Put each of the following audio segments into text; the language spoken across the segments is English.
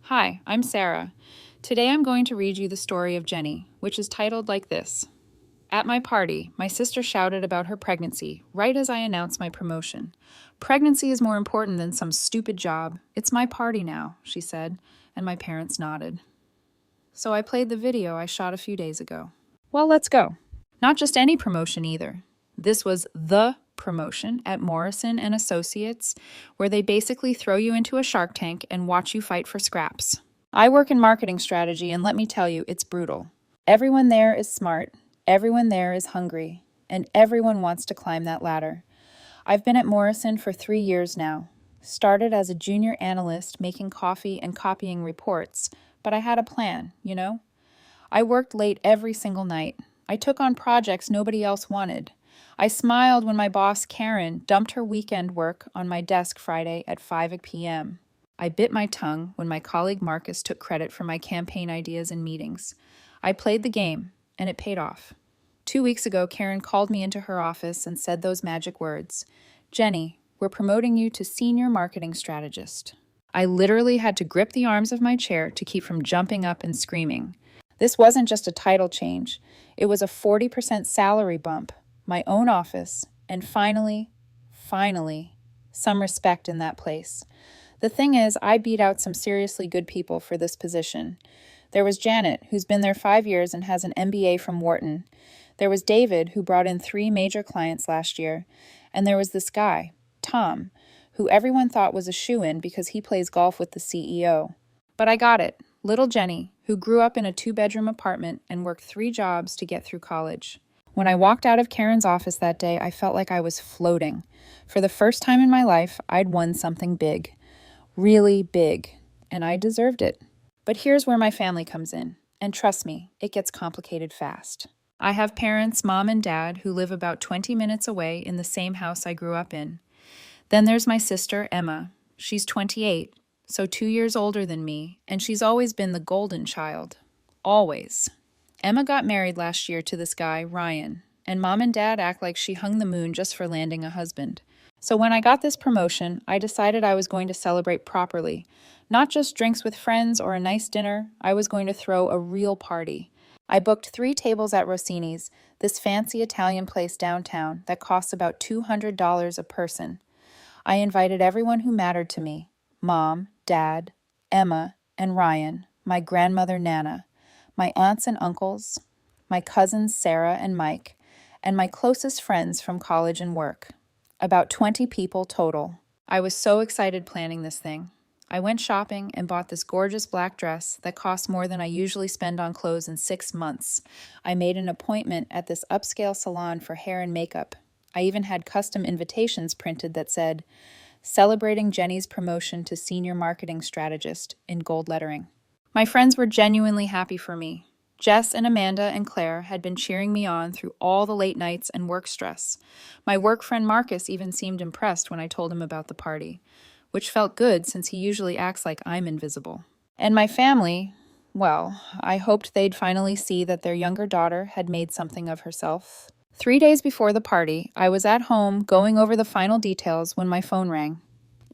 Hi, I'm Sarah. Today I'm going to read you the story of Jenny, which is titled like this. At my party, my sister shouted about her pregnancy right as I announced my promotion. Pregnancy is more important than some stupid job. It's my party now, she said, and my parents nodded. So I played the video I shot a few days ago. Well, let's go. Not just any promotion either. This was the promotion at Morrison Associates, where they basically throw you into a shark tank and watch you fight for scraps. I work in marketing strategy, and let me tell you, it's brutal. Everyone there is smart, everyone there is hungry, and everyone wants to climb that ladder. I've been at Morrison for 3 years now. Started as a junior analyst making coffee and copying reports, but I had a plan, you know? I worked late every single night. I took on projects nobody else wanted. I smiled when my boss, Karen, dumped her weekend work on my desk Friday at 5 p.m. I bit my tongue when my colleague Marcus took credit for my campaign ideas and meetings. I played the game, and it paid off. 2 weeks ago, Karen called me into her office and said those magic words, "Jenny, we're promoting you to senior marketing strategist." I literally had to grip the arms of my chair to keep from jumping up and screaming. This wasn't just a title change. It was a 40% salary bump, my own office, and finally, some respect in that place. The thing is, I beat out some seriously good people for this position. There was Janet, who's been there 5 years and has an MBA from Wharton. There was David, who brought in 3 major clients last year. And there was this guy, Tom, who everyone thought was a shoo-in because he plays golf with the CEO. But I got it. Little Jenny, who grew up in a 2-bedroom apartment and worked 3 jobs to get through college. When I walked out of Karen's office that day, I felt like I was floating. For the first time in my life, I'd won something big. Really big. And I deserved it. But here's where my family comes in. And trust me, it gets complicated fast. I have parents, mom and dad, who live about 20 minutes away in the same house I grew up in. Then there's my sister, Emma. She's 28. So 2 years older than me, and she's always been the golden child. Always. Emma got married last year to this guy, Ryan, and mom and dad act like she hung the moon just for landing a husband. So when I got this promotion, I decided I was going to celebrate properly. Not just drinks with friends or a nice dinner, I was going to throw a real party. I booked 3 tables at Rossini's, this fancy Italian place downtown that costs about $200 a person. I invited everyone who mattered to me. Mom, Dad, Emma, and Ryan, my grandmother Nana, my aunts and uncles, my cousins Sarah and Mike, and my closest friends from college and work. About 20 people total. I was so excited planning this thing. I went shopping and bought this gorgeous black dress that cost more than I usually spend on clothes in 6 months. I made an appointment at this upscale salon for hair and makeup. I even had custom invitations printed that said, "Celebrating Jenny's promotion to senior marketing strategist," in gold lettering. My friends were genuinely happy for me. Jess and Amanda and Claire had been cheering me on through all the late nights and work stress. My work friend Marcus even seemed impressed when I told him about the party, which felt good since he usually acts like I'm invisible. And my family, well, I hoped they'd finally see that their younger daughter had made something of herself. 3 days before the party, I was at home going over the final details when my phone rang.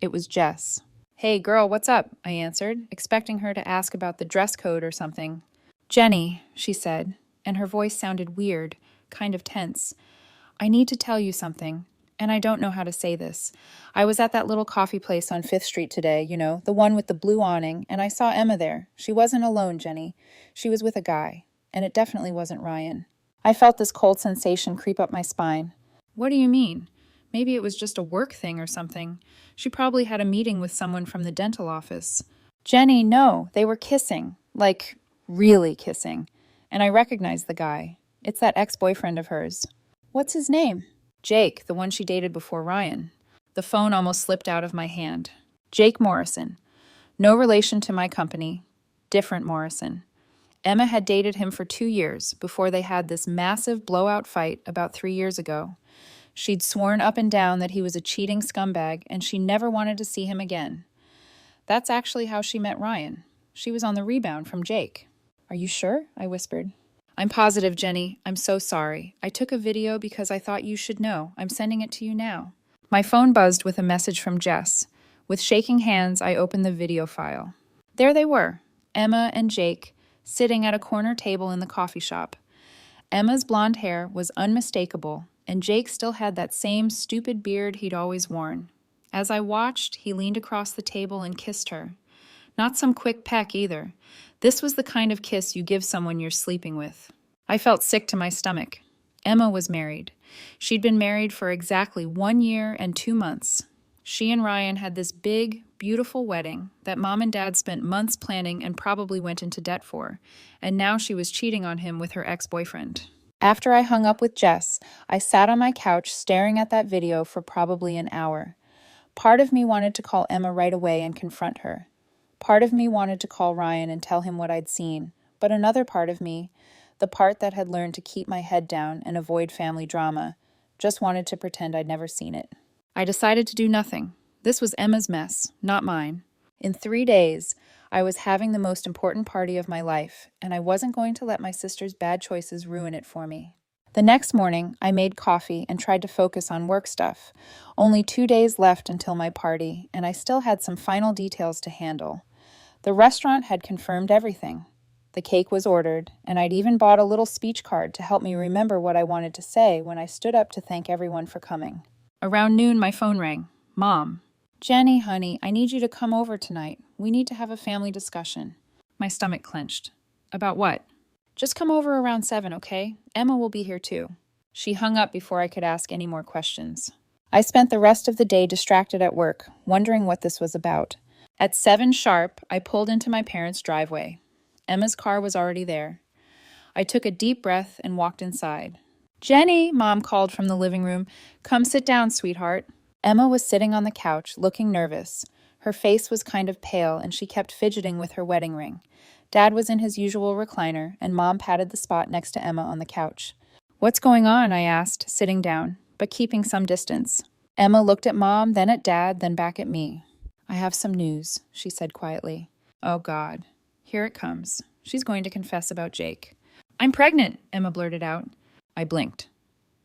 It was Jess. "Hey, girl, what's up?" I answered, expecting her to ask about the dress code or something. "Jenny," she said, and her voice sounded weird, kind of tense. "I need to tell you something, and I don't know how to say this. I was at that little coffee place on 5th Street today, you know, the one with the blue awning, and I saw Emma there. She wasn't alone, Jenny. She was with a guy, and it definitely wasn't Ryan." I felt this cold sensation creep up my spine. "What do you mean? Maybe it was just a work thing or something. She probably had a meeting with someone from the dental office." "Jenny, no, they were kissing. Like, really kissing. And I recognized the guy. It's that ex-boyfriend of hers." "What's his name?" "Jake, the one she dated before Ryan." The phone almost slipped out of my hand. Jake Morrison. No relation to my company. Different Morrison. Emma had dated him for 2 years before they had this massive blowout fight about 3 years ago. She'd sworn up and down that he was a cheating scumbag, and she never wanted to see him again. That's actually how she met Ryan. She was on the rebound from Jake. "Are you sure?" I whispered. "I'm positive, Jenny. I'm so sorry. I took a video because I thought you should know. I'm sending it to you now." My phone buzzed with a message from Jess. With shaking hands, I opened the video file. There they were, Emma and Jake, sitting at a corner table in the coffee shop. Emma's blonde hair was unmistakable, and Jake still had that same stupid beard he'd always worn. As I watched, he leaned across the table and kissed her. Not some quick peck either. This was the kind of kiss you give someone you're sleeping with. I felt sick to my stomach. Emma was married. She'd been married for exactly 1 year and 2 months. She and Ryan had this big, beautiful wedding that Mom and Dad spent months planning and probably went into debt for, and now she was cheating on him with her ex-boyfriend. After I hung up with Jess, I sat on my couch staring at that video for probably an hour. Part of me wanted to call Emma right away and confront her. Part of me wanted to call Ryan and tell him what I'd seen, but another part of me, the part that had learned to keep my head down and avoid family drama, just wanted to pretend I'd never seen it. I decided to do nothing. This was Emma's mess, not mine. In 3 days, I was having the most important party of my life, and I wasn't going to let my sister's bad choices ruin it for me. The next morning, I made coffee and tried to focus on work stuff. Only 2 days left until my party, and I still had some final details to handle. The restaurant had confirmed everything. The cake was ordered, and I'd even bought a little speech card to help me remember what I wanted to say when I stood up to thank everyone for coming. Around noon, my phone rang. Mom. Jenny, honey, I need you to come over tonight. We need to have a family discussion. My stomach clenched. About what? Just come over around 7, okay? Emma will be here too. She hung up before I could ask any more questions. I spent the rest of the day distracted at work, wondering what this was about. At 7 sharp, I pulled into my parents' driveway. Emma's car was already there. I took a deep breath and walked inside. Jenny, Mom called from the living room. Come sit down, sweetheart. Emma was sitting on the couch, looking nervous. Her face was kind of pale, and she kept fidgeting with her wedding ring. Dad was in his usual recliner, and Mom patted the spot next to Emma on the couch. What's going on? I asked, sitting down, but keeping some distance. Emma looked at Mom, then at Dad, then back at me. I have some news, she said quietly. Oh, God. Here it comes. She's going to confess about Jake. I'm pregnant, Emma blurted out. I blinked.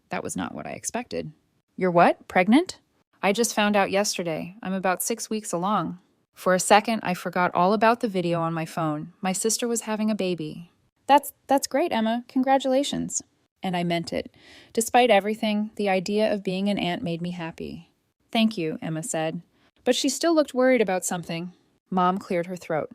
That was not what I expected. You're what? Pregnant? I just found out yesterday. I'm about 6 weeks along. For a second, I forgot all about the video on my phone. My sister was having a baby. That's great, Emma. Congratulations. And I meant it. Despite everything, the idea of being an aunt made me happy. Thank you, Emma said. But she still looked worried about something. Mom cleared her throat.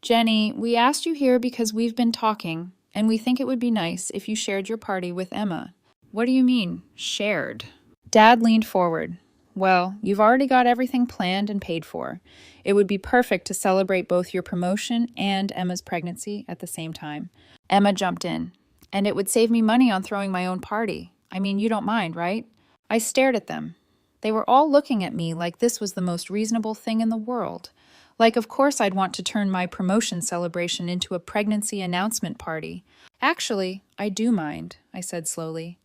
Jenny, we asked you here because we've been talking, and we think it would be nice if you shared your party with Emma. What do you mean, shared? Dad leaned forward. Well, you've already got everything planned and paid for. It would be perfect to celebrate both your promotion and Emma's pregnancy at the same time. Emma jumped in. And it would save me money on throwing my own party. I mean, you don't mind, right? I stared at them. They were all looking at me like this was the most reasonable thing in the world. Like, of course I'd want to turn my promotion celebration into a pregnancy announcement party. Actually, I do mind, I said slowly.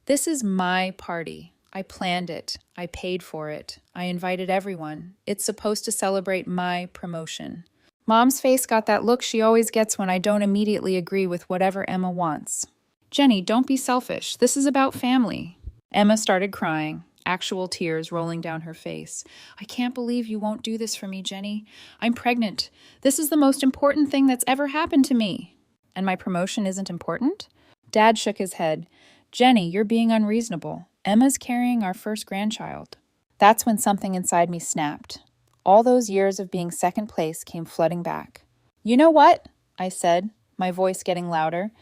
This is my party. I planned it. I paid for it. I invited everyone. It's supposed to celebrate my promotion. Mom's face got that look she always gets when I don't immediately agree with whatever Emma wants. Jenny, don't be selfish. This is about family. Emma started crying, actual tears rolling down her face. I can't believe you won't do this for me, Jenny. I'm pregnant. This is the most important thing that's ever happened to me. And my promotion isn't important? Dad shook his head. Jenny, you're being unreasonable. Emma's carrying our first grandchild. That's when something inside me snapped. All those years of being second place came flooding back. You know what? I said, my voice getting louder.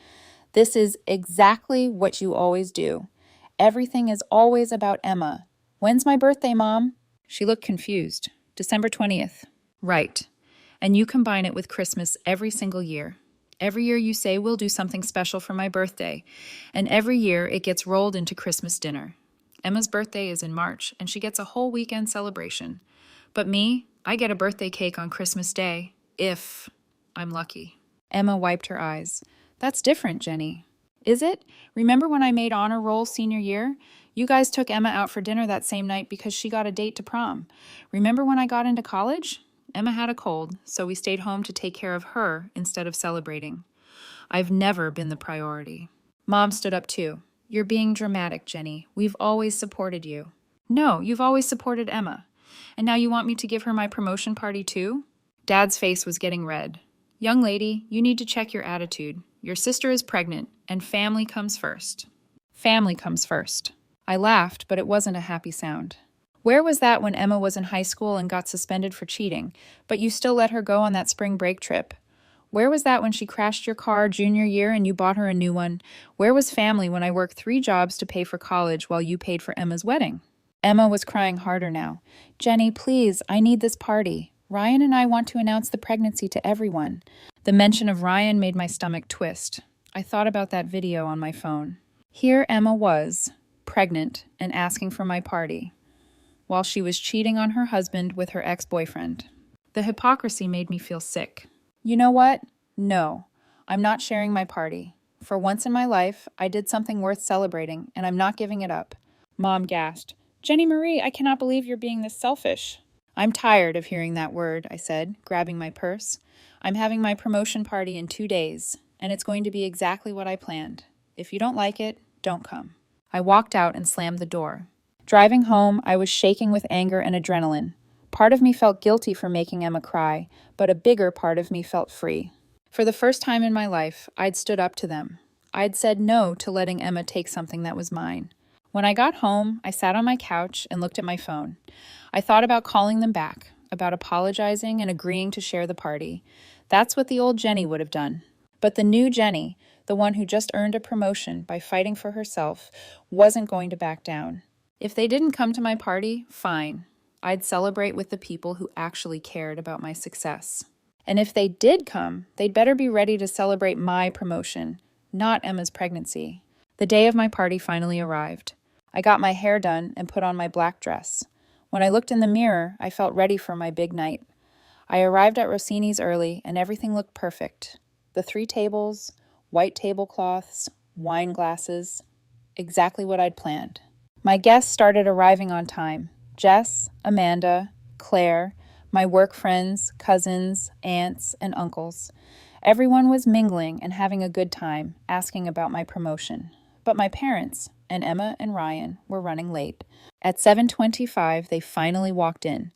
This is exactly what you always do. Everything is always about Emma. When's my birthday, Mom? She looked confused. December 20th. Right. And you combine it with Christmas every single year. Every year you say we'll do something special for my birthday, and every year it gets rolled into Christmas dinner. Emma's birthday is in March, and she gets a whole weekend celebration. But me, I get a birthday cake on Christmas Day, if I'm lucky. Emma wiped her eyes. That's different, Jenny. Is it? Remember when I made honor roll senior year? You guys took Emma out for dinner that same night because she got a date to prom. Remember when I got into college? Emma had a cold, so we stayed home to take care of her instead of celebrating. I've never been the priority. Mom stood up too. You're being dramatic, Jenny. We've always supported you. No, you've always supported Emma. And now you want me to give her my promotion party too? Dad's face was getting red. Young lady, you need to check your attitude. Your sister is pregnant, and family comes first. Family comes first. I laughed, but it wasn't a happy sound. Where was that when Emma was in high school and got suspended for cheating, but you still let her go on that spring break trip? Where was that when she crashed your car junior year and you bought her a new one? Where was family when I worked 3 jobs to pay for college while you paid for Emma's wedding? Emma was crying harder now. Jenny, please, I need this party. Ryan and I want to announce the pregnancy to everyone. The mention of Ryan made my stomach twist. I thought about that video on my phone. Here Emma was, pregnant and asking for my party, while she was cheating on her husband with her ex-boyfriend. The hypocrisy made me feel sick. You know what? No, I'm not sharing my party. For once in my life, I did something worth celebrating, and I'm not giving it up. Mom gasped. Jenny Marie, I cannot believe you're being this selfish. I'm tired of hearing that word, I said, grabbing my purse. I'm having my promotion party in 2 days, and it's going to be exactly what I planned. If you don't like it, don't come. I walked out and slammed the door. Driving home, I was shaking with anger and adrenaline. Part of me felt guilty for making Emma cry, but a bigger part of me felt free. For the first time in my life, I'd stood up to them. I'd said no to letting Emma take something that was mine. When I got home, I sat on my couch and looked at my phone. I thought about calling them back, about apologizing and agreeing to share the party. That's what the old Jenny would have done. But the new Jenny, the one who just earned a promotion by fighting for herself, wasn't going to back down. If they didn't come to my party, fine. I'd celebrate with the people who actually cared about my success. And if they did come, they'd better be ready to celebrate my promotion, not Emma's pregnancy. The day of my party finally arrived. I got my hair done and put on my black dress. When I looked in the mirror, I felt ready for my big night. I arrived at Rossini's early, and everything looked perfect. The 3 tables, white tablecloths, wine glasses, exactly what I'd planned. My guests started arriving on time. Jess, Amanda, Claire, my work friends, cousins, aunts, and uncles. Everyone was mingling and having a good time, asking about my promotion. But my parents, and Emma and Ryan, were running late. At 7:25, they finally walked in.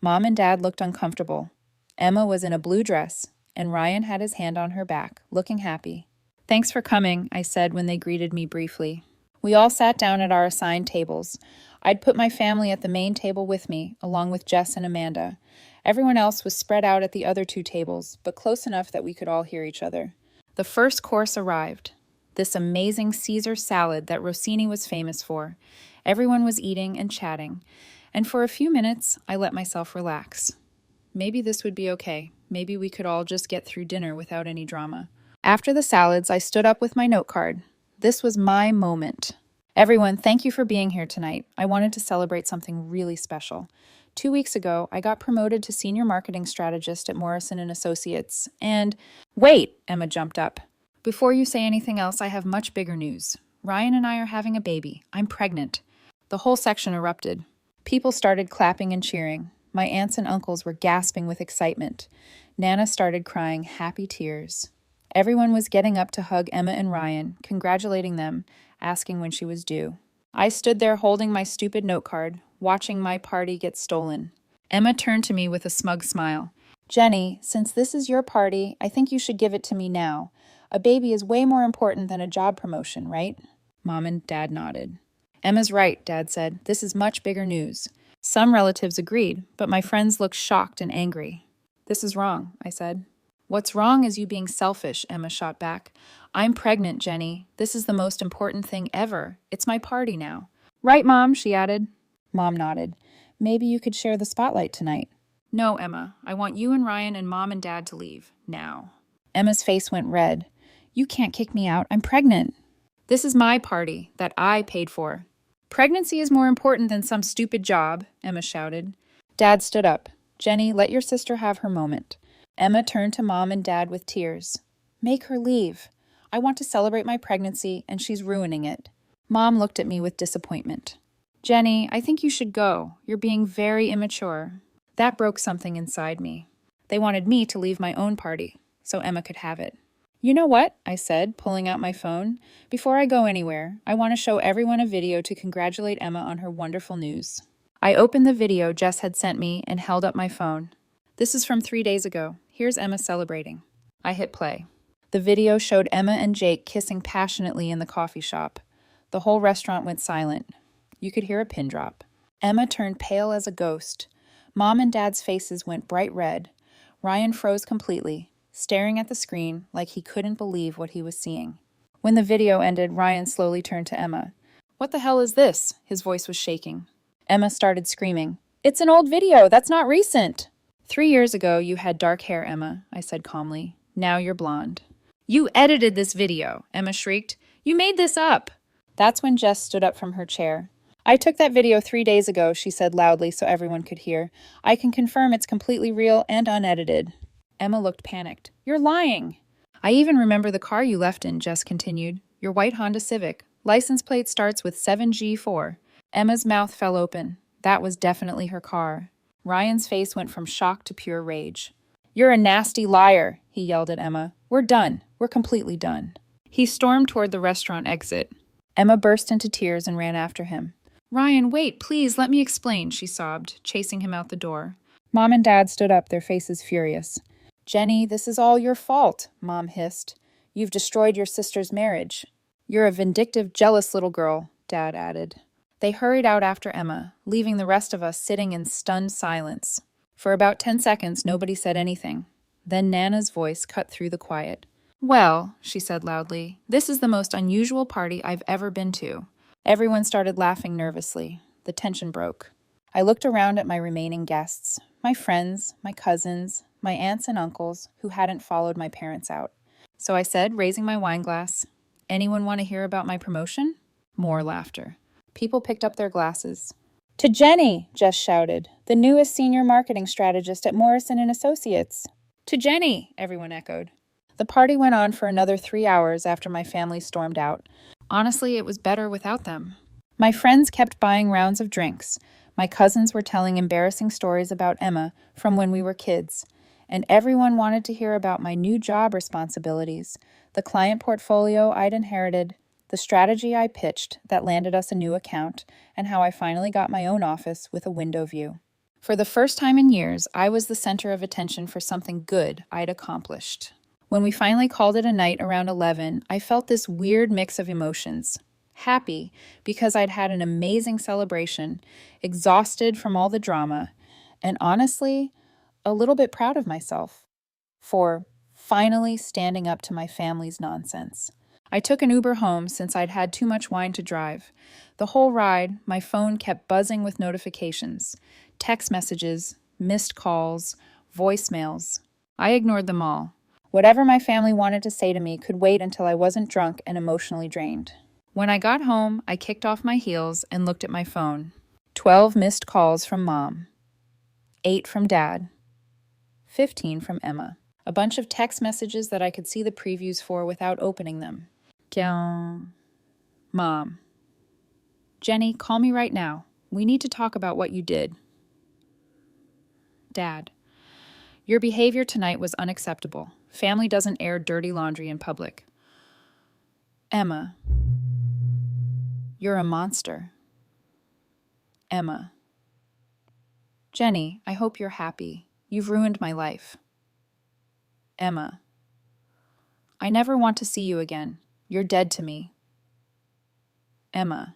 Mom and Dad looked uncomfortable. Emma was in a blue dress, and Ryan had his hand on her back, looking happy. Thanks for coming, I said when they greeted me briefly. We all sat down at our assigned tables. I'd put my family at the main table with me, along with Jess and Amanda. Everyone else was spread out at the other 2 tables, but close enough that we could all hear each other. The first course arrived. This amazing Caesar salad that Rossini was famous for. Everyone was eating and chatting, and for a few minutes, I let myself relax. Maybe this would be okay. Maybe we could all just get through dinner without any drama. After the salads, I stood up with my note card. This was my moment. Everyone, thank you for being here tonight. I wanted to celebrate something really special. 2 weeks ago, I got promoted to Senior Marketing Strategist at Morrison Associates, and... Wait! Emma jumped up. Before you say anything else, I have much bigger news. Ryan and I are having a baby. I'm pregnant. The whole section erupted. People started clapping and cheering. My aunts and uncles were gasping with excitement. Nana started crying happy tears. Everyone was getting up to hug Emma and Ryan, congratulating them, asking when she was due. I stood there holding my stupid note card, watching my party get stolen. Emma turned to me with a smug smile. Jenny, since this is your party, I think you should give it to me now. A baby is way more important than a job promotion, right? Mom and Dad nodded. Emma's right, Dad said. This is much bigger news. Some relatives agreed, but my friends looked shocked and angry. This is wrong, I said. What's wrong is you being selfish, Emma shot back. I'm pregnant, Jenny. This is the most important thing ever. It's my party now. Right, Mom, she added. Mom nodded. Maybe you could share the spotlight tonight. No, Emma. I want you and Ryan and Mom and Dad to leave. Now. Emma's face went red. You can't kick me out. I'm pregnant. This is my party that I paid for. Pregnancy is more important than some stupid job, Emma shouted. Dad stood up. Jenny, let your sister have her moment. Emma turned to Mom and Dad with tears. Make her leave. I want to celebrate my pregnancy, and she's ruining it. Mom looked at me with disappointment. Jenny, I think you should go. You're being very immature. That broke something inside me. They wanted me to leave my own party, so Emma could have it. You know what? I said, pulling out my phone. Before I go anywhere, I want to show everyone a video to congratulate Emma on her wonderful news. I opened the video Jess had sent me and held up my phone. This is from 3 days ago. Here's Emma celebrating. I hit play. The video showed Emma and Jake kissing passionately in the coffee shop. The whole restaurant went silent. You could hear a pin drop. Emma turned pale as a ghost. Mom and Dad's faces went bright red. Ryan froze completely, staring at the screen like he couldn't believe what he was seeing. When the video ended, Ryan slowly turned to Emma. "What the hell is this?" His voice was shaking. Emma started screaming. "It's an old video. That's not recent." 3 years ago, you had dark hair, Emma, I said calmly. Now you're blonde. "You edited this video," Emma shrieked. "You made this up." That's when Jess stood up from her chair. "I took that video 3 days ago," she said loudly so everyone could hear. "I can confirm it's completely real and unedited." Emma looked panicked. "You're lying." "I even remember the car you left in," Jess continued. "Your white Honda Civic. License plate starts with 7G4. Emma's mouth fell open. That was definitely her car. Ryan's face went from shock to pure rage. "You're a nasty liar," he yelled at Emma. "We're done. We're completely done." He stormed toward the restaurant exit. Emma burst into tears and ran after him. "Ryan, wait, please, let me explain," she sobbed, chasing him out the door. Mom and Dad stood up, their faces furious. "Jenny, this is all your fault," Mom hissed. "You've destroyed your sister's marriage." "You're a vindictive, jealous little girl," Dad added. They hurried out after Emma, leaving the rest of us sitting in stunned silence. For about 10 seconds, nobody said anything. Then Nana's voice cut through the quiet. "Well," she said loudly, "this is the most unusual party I've ever been to." Everyone started laughing nervously. The tension broke. I looked around at my remaining guests, my friends, my cousins, my aunts and uncles who hadn't followed my parents out. So I said, raising my wine glass, "Anyone want to hear about my promotion?" More laughter. People picked up their glasses. "To Jenny," Jess shouted, "the newest senior marketing strategist at Morrison Associates." "To Jenny," everyone echoed. The party went on for another 3 hours after my family stormed out. Honestly, it was better without them. My friends kept buying rounds of drinks. My cousins were telling embarrassing stories about Emma from when we were kids. And everyone wanted to hear about my new job responsibilities, the client portfolio I'd inherited, the strategy I pitched that landed us a new account, and how I finally got my own office with a window view. For the first time in years, I was the center of attention for something good I'd accomplished. When we finally called it a night around 11, I felt this weird mix of emotions. Happy, because I'd had an amazing celebration, exhausted from all the drama, and honestly, a little bit proud of myself for finally standing up to my family's nonsense. I took an Uber home since I'd had too much wine to drive. The whole ride, my phone kept buzzing with notifications, text messages, missed calls, voicemails. I ignored them all. Whatever my family wanted to say to me could wait until I wasn't drunk and emotionally drained. When I got home, I kicked off my heels and looked at my phone. 12 missed calls from Mom. 8 from Dad. 15 from Emma. A bunch of text messages that I could see the previews for without opening them. Mom. Jenny, call me right now. We need to talk about what you did. Dad. Your behavior tonight was unacceptable. Family doesn't air dirty laundry in public. Emma. You're a monster. Emma. Jenny, I hope you're happy. You've ruined my life. Emma. I never want to see you again. You're dead to me. Emma.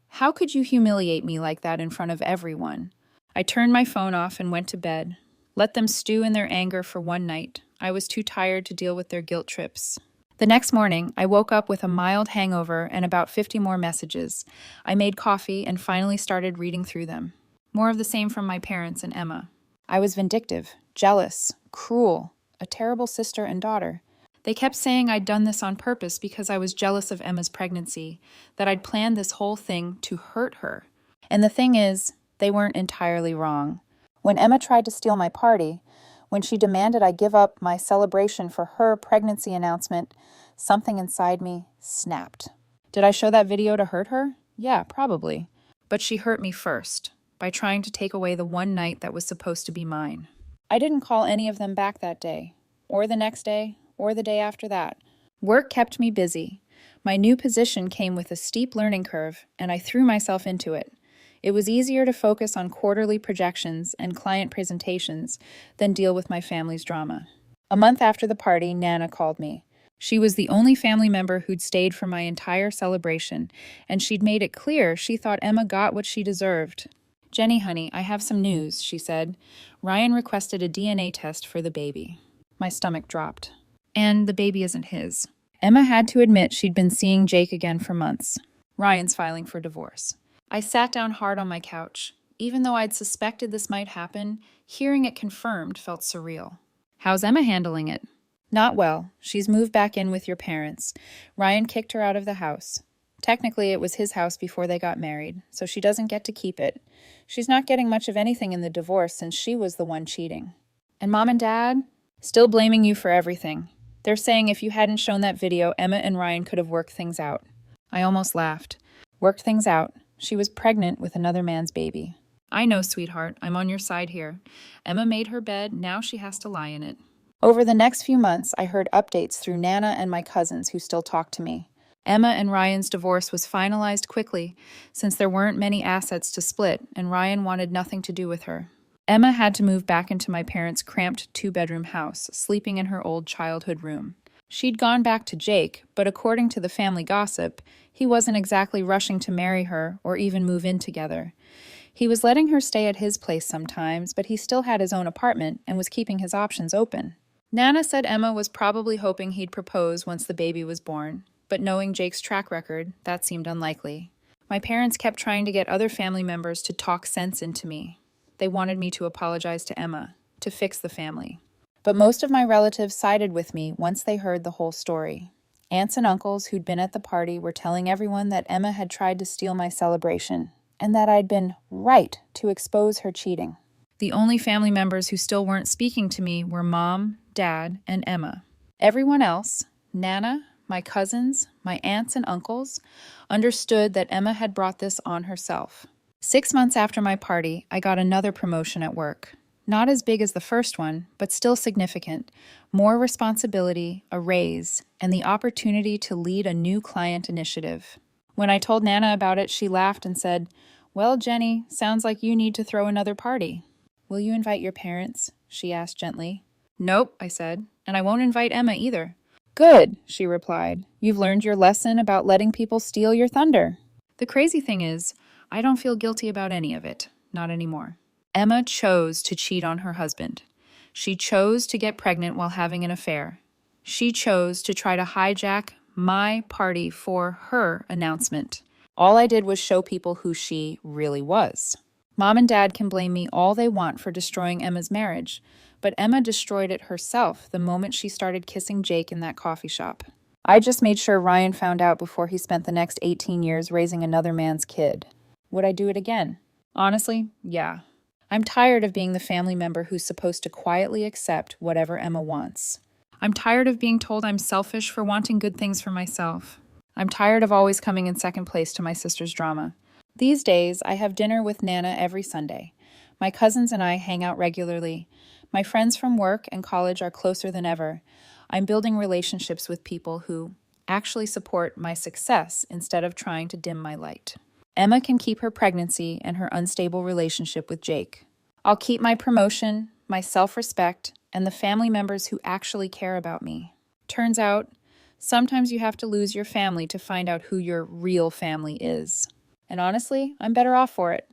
How could you humiliate me like that in front of everyone? I turned my phone off and went to bed. Let them stew in their anger for one night. I was too tired to deal with their guilt trips. The next morning, I woke up with a mild hangover and about 50 more messages. I made coffee and finally started reading through them. More of the same from my parents and Emma. I was vindictive, jealous, cruel, a terrible sister and daughter. They kept saying I'd done this on purpose because I was jealous of Emma's pregnancy, that I'd planned this whole thing to hurt her. And the thing is, they weren't entirely wrong. When Emma tried to steal my party, when she demanded I give up my celebration for her pregnancy announcement, something inside me snapped. Did I show that video to hurt her? Yeah, probably. But she hurt me first, by trying to take away the one night that was supposed to be mine. I didn't call any of them back that day, or the next day, or the day after that. Work kept me busy. My new position came with a steep learning curve, and I threw myself into it. It was easier to focus on quarterly projections and client presentations than deal with my family's drama. A month after the party, Nana called me. She was the only family member who'd stayed for my entire celebration, and she'd made it clear she thought Emma got what she deserved. "Jenny, honey, I have some news," she said. "Ryan requested a DNA test for the baby." My stomach dropped. And the baby isn't his. Emma had to admit she'd been seeing Jake again for months. Ryan's filing for divorce. I sat down hard on my couch. Even though I'd suspected this might happen, hearing it confirmed felt surreal. "How's Emma handling it?" "Not well. She's moved back in with your parents. Ryan kicked her out of the house. Technically, it was his house before they got married, so she doesn't get to keep it. She's not getting much of anything in the divorce since she was the one cheating. And Mom and Dad? Still blaming you for everything. They're saying if you hadn't shown that video, Emma and Ryan could have worked things out." I almost laughed. Worked things out. She was pregnant with another man's baby. "I know, sweetheart. I'm on your side here. Emma made her bed. Now she has to lie in it." Over the next few months, I heard updates through Nana and my cousins who still talk to me. Emma and Ryan's divorce was finalized quickly, since there weren't many assets to split, and Ryan wanted nothing to do with her. Emma had to move back into my parents' cramped two-bedroom house, sleeping in her old childhood room. She'd gone back to Jake, but according to the family gossip, he wasn't exactly rushing to marry her or even move in together. He was letting her stay at his place sometimes, but he still had his own apartment and was keeping his options open. Nana said Emma was probably hoping he'd propose once the baby was born, but knowing Jake's track record, that seemed unlikely. My parents kept trying to get other family members to talk sense into me. They wanted me to apologize to Emma, to fix the family. But most of my relatives sided with me once they heard the whole story. Aunts and uncles who'd been at the party were telling everyone that Emma had tried to steal my celebration, and that I'd been right to expose her cheating. The only family members who still weren't speaking to me were Mom, Dad, and Emma. Everyone else, Nana, my cousins, my aunts and uncles, understood that Emma had brought this on herself. 6 months after my party, I got another promotion at work. Not as big as the first one, but still significant. More responsibility, a raise, and the opportunity to lead a new client initiative. When I told Nana about it, she laughed and said, "Well, Jenny, sounds like you need to throw another party." "Will you invite your parents?" she asked gently. "Nope," I said, "and I won't invite Emma either." "Good," she replied. "You've learned your lesson about letting people steal your thunder." The crazy thing is, I don't feel guilty about any of it. Not anymore. Emma chose to cheat on her husband. She chose to get pregnant while having an affair. She chose to try to hijack my party for her announcement. All I did was show people who she really was. Mom and Dad can blame me all they want for destroying Emma's marriage, but Emma destroyed it herself the moment she started kissing Jake in that coffee shop. I just made sure Ryan found out before he spent the next 18 years raising another man's kid. Would I do it again? Honestly, yeah. I'm tired of being the family member who's supposed to quietly accept whatever Emma wants. I'm tired of being told I'm selfish for wanting good things for myself. I'm tired of always coming in second place to my sister's drama. These days, I have dinner with Nana every Sunday. My cousins and I hang out regularly. My friends from work and college are closer than ever. I'm building relationships with people who actually support my success instead of trying to dim my light. Emma can keep her pregnancy and her unstable relationship with Jake. I'll keep my promotion, my self-respect, and the family members who actually care about me. Turns out, sometimes you have to lose your family to find out who your real family is. And honestly, I'm better off for it.